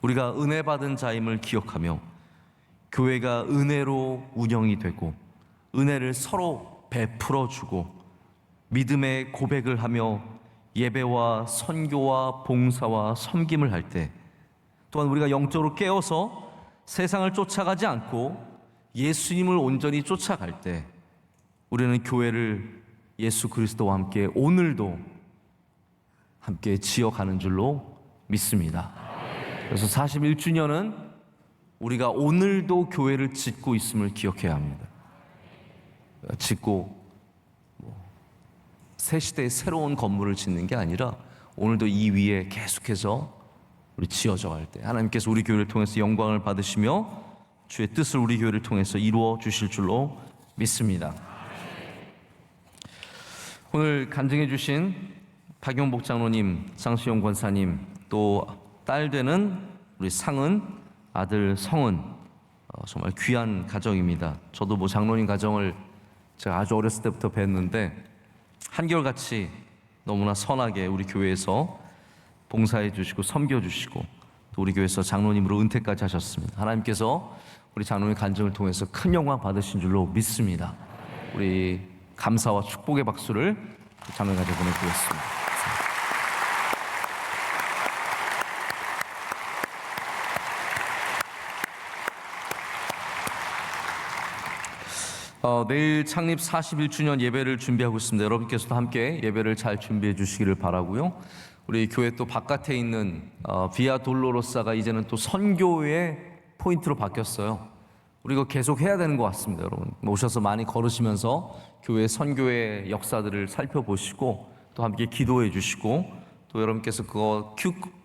우리가 은혜 받은 자임을 기억하며 교회가 은혜로 운영이 되고 은혜를 서로 베풀어 주고 믿음의 고백을 하며 예배와 선교와 봉사와 섬김을 할 때, 또한 우리가 영적으로 깨어서 세상을 쫓아가지 않고 예수님을 온전히 쫓아갈 때 우리는 교회를 예수 그리스도와 함께 오늘도 함께 지어가는 줄로 믿습니다. 그래서 41주년은 우리가 오늘도 교회를 짓고 있음을 기억해야 합니다. 짓고 새 시대의 새로운 건물을 짓는 게 아니라 오늘도 이 위에 계속해서 우리 지어져 갈 때 하나님께서 우리 교회를 통해서 영광을 받으시며 주의 뜻을 우리 교회를 통해서 이루어 주실 줄로 믿습니다. 오늘 간증해 주신 박용복 장로님, 장수영 권사님, 또 딸 되는 우리 상은, 아들 성은, 정말 귀한 가정입니다. 저도 장로님 가정을 제가 아주 어렸을 때부터 뵀는데 한결같이 너무나 선하게 우리 교회에서 봉사해 주시고 섬겨 주시고 또 우리 교회에서 장로님으로 은퇴까지 하셨습니다. 하나님께서 우리 장로님 간증을 통해서 큰 영광 받으신 줄로 믿습니다. 우리 감사와 축복의 박수를 장로님 가정 보내드리겠습니다. 내일 창립 41주년 예배를 준비하고 있습니다. 여러분께서도 함께 예배를 잘 준비해 주시기를 바라고요. 우리 교회 또 바깥에 있는 비아 돌로로사가 이제는 또 선교의 포인트로 바뀌었어요. 우리 이거 계속 해야 되는 것 같습니다, 여러분. 오셔서 많이 걸으시면서 교회 선교의 역사들을 살펴보시고 또 함께 기도해 주시고 또 여러분께서 그거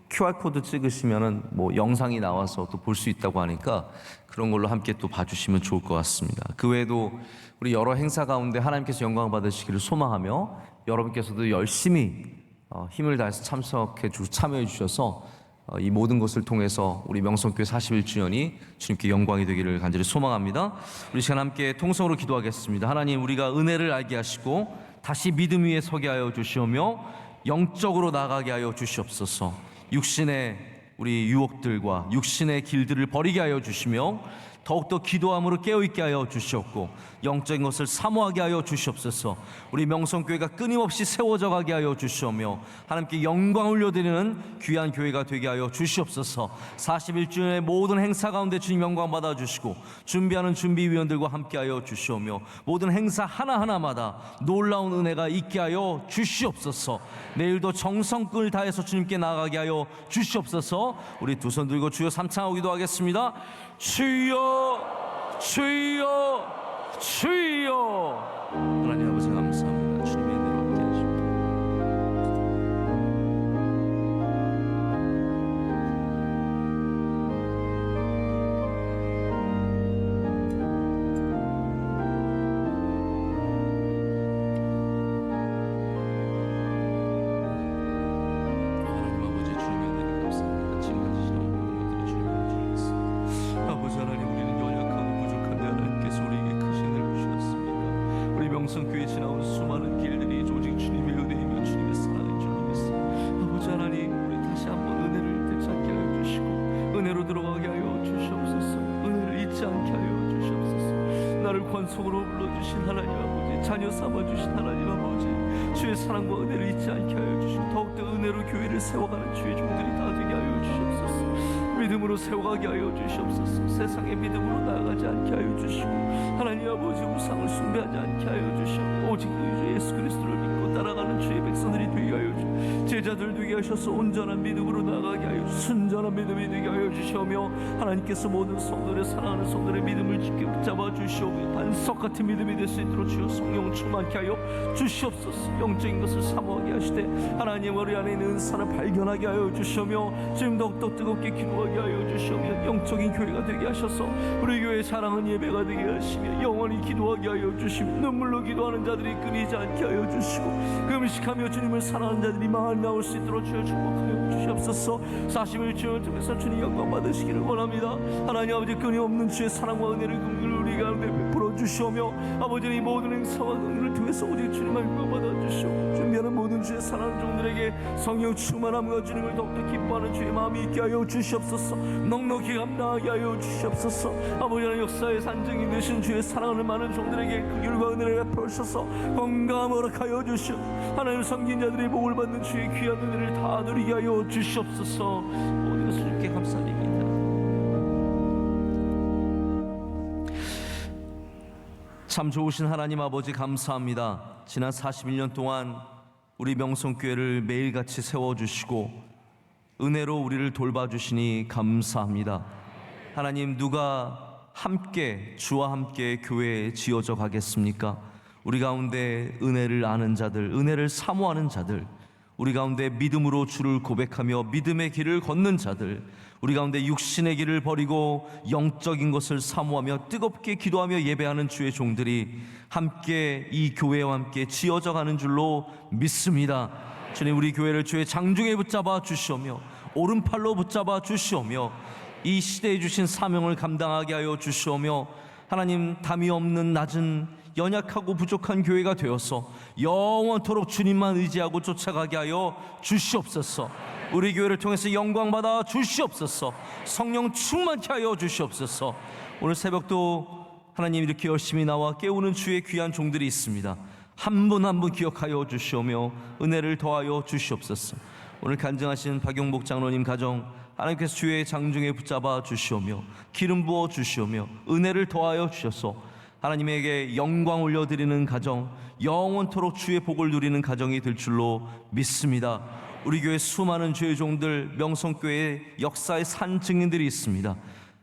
QR코드 찍으시면은 뭐 영상이 나와서 또 볼 수 있다고 하니까 그런 걸로 함께 또 봐주시면 좋을 것 같습니다. 그 외에도 우리 여러 행사 가운데 하나님께서 영광 받으시기를 소망하며 여러분께서도 열심히 힘을 다해서 참여해 주셔서 이 모든 것을 통해서 우리 명성교회 41주년이 주님께 영광이 되기를 간절히 소망합니다. 우리 시간 함께 통성으로 기도하겠습니다. 하나님, 우리가 은혜를 알게 하시고 다시 믿음 위에 서게 하여 주시오며 영적으로 나가게 하여 주시옵소서. 육신의 우리 유혹들과 육신의 길들을 버리게 하여 주시며 더욱더 기도함으로 깨어있게 하여 주시옵고 영적인 것을 사모하게 하여 주시옵소서. 우리 명성교회가 끊임없이 세워져 가게 하여 주시오며 하나님께 영광 올려드리는 귀한 교회가 되게 하여 주시옵소서. 41주년의 모든 행사 가운데 주님 영광 받아주시고 준비하는 준비위원들과 함께 하여 주시오며 모든 행사 하나하나마다 놀라운 은혜가 있게 하여 주시옵소서. 내일도 정성을 다해서 주님께 나아가게 하여 주시옵소서. 우리 두 손 들고 주여 삼창하고 기도하겠습니다. 주여, 주여, 주여. 하나님 아버지 감사합니다. 주님의 은혜로 함께 하십니다. 하나님 아버지 주님의 은혜를 감사합니다. 지금까지 지나온 모든 주님의 은혜를 주셨습니다. 아버지 하나님, 우리는 연약하고 부족한데 하나님께서 우리에게 크신 은혜를 주셨습니다. 우리 명성교회 지나온 수많은 길들이 오직 주님의 은혜이며 주님의 사랑이 주님이었습니다. 아버지 하나님, 우리 다시 한번 은혜를 되찾게 하여 주시고 은혜로 들어가게 하여 주시옵소서. 은혜를 잊지 않게 하여 주시옵소서. 나를 권속으로 불러주신 하나님 아버지, 자녀 삼아주신 하나님 아버지, 주의 사랑과 은혜를 잊지 않게 하여 주시고 더욱더 은혜로 교회를 세워가는 주의 종들이 다 되게 하여 주시옵소서. 믿음으로 세워가게 하여 주시옵소서. 세상의 믿음으로 나아가지 않게 하여 주시고 하나님 아버지 우상을 숭배하지 않게 하여 주시고 오직 주 예수 그리스도를 믿고 따라가는 주의 백성들이 되게 하여 주시고 제자들 되게 하셔서 온전한 믿음으로 나아가게 하여 주시고 순전한 믿음이 되게 하여 주시오며 하나님께서 모든 성도를 사랑하는 성도의 믿음을 지켜 붙잡아 주시오며 반석 같은 믿음이 될 수 있도록 주여 성령을 충만케 하여 주시옵소서. 영적인 것을 사모하게 하시되 하나님 우리 안에 있는 은사를 발견하게 하여 주시오며 지금 더욱더 뜨겁게 기도하게 하여 주시오며 영적인 교회가 되게 하셔서 우리 교회의 사랑은 예배가 되게 하시며 영원히 기도하게 하여 주시고 눈물로 기도하는 자들이 끊이지 않게 하여 주시고 금식하며 주님을 사랑하는 자들이 많이 나올 수 있도록 주여 축복하여 주시옵소서. 41주년을 통해서 주님 영광 받으시기를 원합니다. 하나님 아버지, 끊임없는 주의 사랑과 은혜를 긍휼을 우리 가운데 베풀어 주시오며 아버지, 이 모든 행사와 은혜를 통해서 오직 주님만 영광 받아 주시오. 준비하는 모든 주의 사랑하는 종들에게 성령 충만함과 주님을 더욱더 기뻐하는 주의 마음이 있게 하여 주시옵소서. 넉넉히 감당하게 하여 주시옵소서. 아버지 하나님, 역사의 산증이 되신 주의 사랑하는 많은 종들에게 그 율과 은혜를 베풀어 주셔서 건강함 허락하여 주시오. 하나님 섬긴 자들이 복을 받는 주의 귀한 은혜를 다 누리게 하여 주시옵소서. 모든 것을 주께 감사드립니다. 참 좋으신 하나님 아버지 감사합니다. 지난 41년 동안 우리 명성교회를 매일같이 세워주시고 은혜로 우리를 돌봐주시니 감사합니다. 하나님, 누가 함께 주와 함께 교회에 지어져 가겠습니까? 우리 가운데 은혜를 아는 자들, 은혜를 사모하는 자들, 우리 가운데 믿음으로 주를 고백하며 믿음의 길을 걷는 자들, 우리 가운데 육신의 길을 버리고 영적인 것을 사모하며 뜨겁게 기도하며 예배하는 주의 종들이 함께 이 교회와 함께 지어져 가는 줄로 믿습니다. 주님, 우리 교회를 주의 장중에 붙잡아 주시오며 오른팔로 붙잡아 주시오며 이 시대에 주신 사명을 감당하게 하여 주시오며 하나님, 담이 없는 낮은 연약하고 부족한 교회가 되어서 영원토록 주님만 의지하고 쫓아가게 하여 주시옵소서. 우리 교회를 통해서 영광 받아 주시옵소서. 성령 충만케 하여 주시옵소서. 오늘 새벽도 하나님 이렇게 열심히 나와 깨우는 주의 귀한 종들이 있습니다. 한 분 한 분 기억하여 주시오며 은혜를 더하여 주시옵소서. 오늘 간증하신 박용복 장로님 가정 하나님께서 주의 장중에 붙잡아 주시오며 기름 부어 주시오며 은혜를 더하여 주셔서 하나님에게 영광 올려드리는 가정, 영원토록 주의 복을 누리는 가정이 될 줄로 믿습니다. 우리 교회 수많은 주의 종들, 명성교회의 역사의 산 증인들이 있습니다.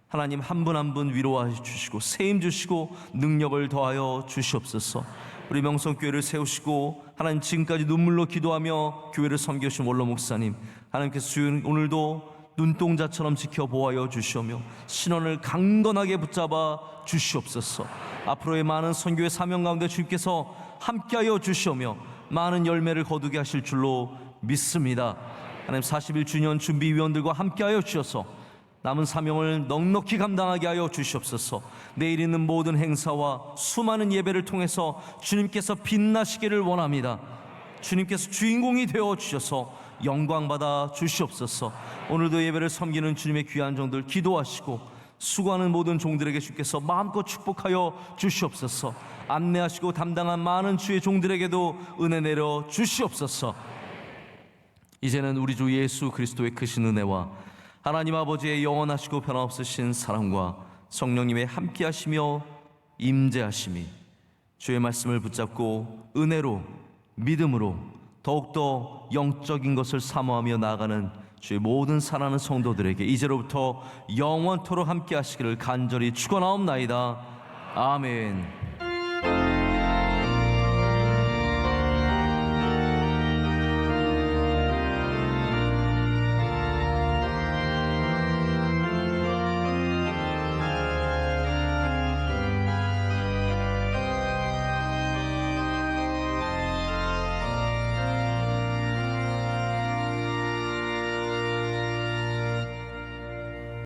하나님 한 분 한 분 위로하여 주시고 세임 주시고 능력을 더하여 주시옵소서. 우리 명성교회를 세우시고 하나님 지금까지 눈물로 기도하며 교회를 섬겨주신 원로 목사님, 하나님께서 주님 오늘도 눈동자처럼 지켜 보호하여 주시오며 신원을 강건하게 붙잡아 주시옵소서. 앞으로의 많은 선교의 사명 가운데 주님께서 함께하여 주시오며 많은 열매를 거두게 하실 줄로 믿습니다. 하나님 41주년 준비위원들과 함께하여 주셔서 남은 사명을 넉넉히 감당하게 하여 주시옵소서. 내일 있는 모든 행사와 수많은 예배를 통해서 주님께서 빛나시기를 원합니다. 주님께서 주인공이 되어 주셔서 영광받아 주시옵소서. 오늘도 예배를 섬기는 주님의 귀한 종들 기도하시고 수고하는 모든 종들에게 주께서 마음껏 축복하여 주시옵소서. 안내하시고 담당한 많은 주의 종들에게도 은혜 내려 주시옵소서. 이제는 우리 주 예수 그리스도의 크신 은혜와 하나님 아버지의 영원하시고 변함없으신 사랑과 성령님의 함께하시며 임재하심이 주의 말씀을 붙잡고 은혜로 믿음으로 더욱더 영적인 것을 사모하며 나아가는 주의 모든 사랑하는 성도들에게 이제로부터 영원토록 함께하시기를 간절히 축원하옵나이다. 아멘.